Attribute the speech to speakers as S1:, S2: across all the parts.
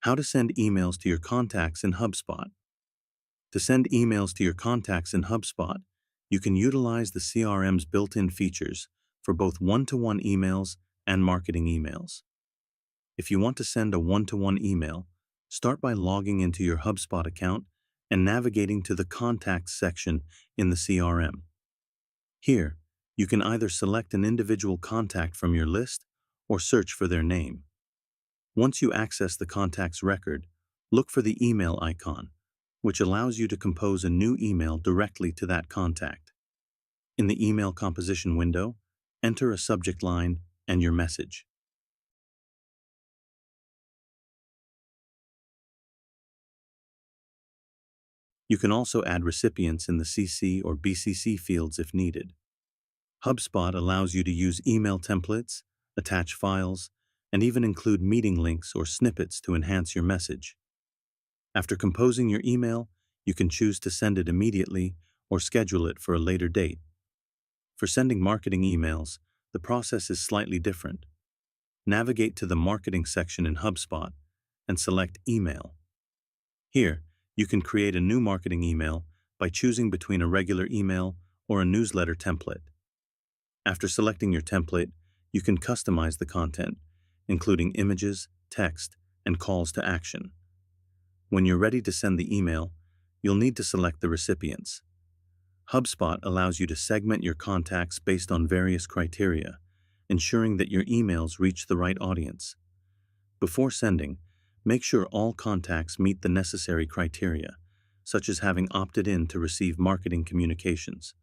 S1: How to send emails to your contacts in HubSpot. To send emails to your contacts in HubSpot, you can utilize the CRM's built-in features for both one-to-one emails and marketing emails. If you want to send a one-to-one email, start by logging into your HubSpot account and navigating to the Contacts section in the CRM. Here, you can either select an individual contact from your list or search for their name. Once you access the contact's record, look for the email icon, which allows you to compose a new email directly to that contact. In the email composition window, enter a subject line and your message. You can also add recipients in the CC or BCC fields if needed. HubSpot allows you to use email templates, attach files, and even include meeting links or snippets to enhance your message. After composing your email, you can choose to send it immediately or schedule it for a later date. For sending marketing emails, the process is slightly different. Navigate to the Marketing section in HubSpot and select Email. Here, you can create a new marketing email by choosing between a regular email or a newsletter template. After selecting your template, you can customize the content, including images, text, and calls to action. When you're ready to send the email, you'll need to select the recipients. HubSpot allows you to segment your contacts based on various criteria, ensuring that your emails reach the right audience. Before sending, make sure all contacts meet the necessary criteria, such as having opted in to receive marketing communications.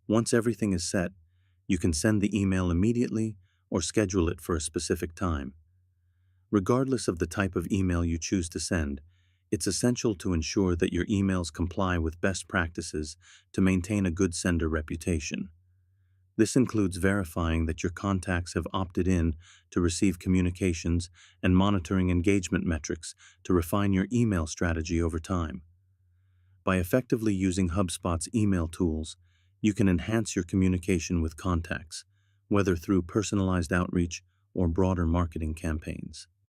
S1: Once everything is set, you can send the email immediately or schedule it for a specific time. Regardless of the type of email you choose to send, it's essential to ensure that your emails comply with best practices to maintain a good sender reputation. This includes verifying that your contacts have opted in to receive communications and monitoring engagement metrics to refine your email strategy over time. By effectively using HubSpot's email tools, you can enhance your communication with contacts, whether through personalized outreach or broader marketing campaigns.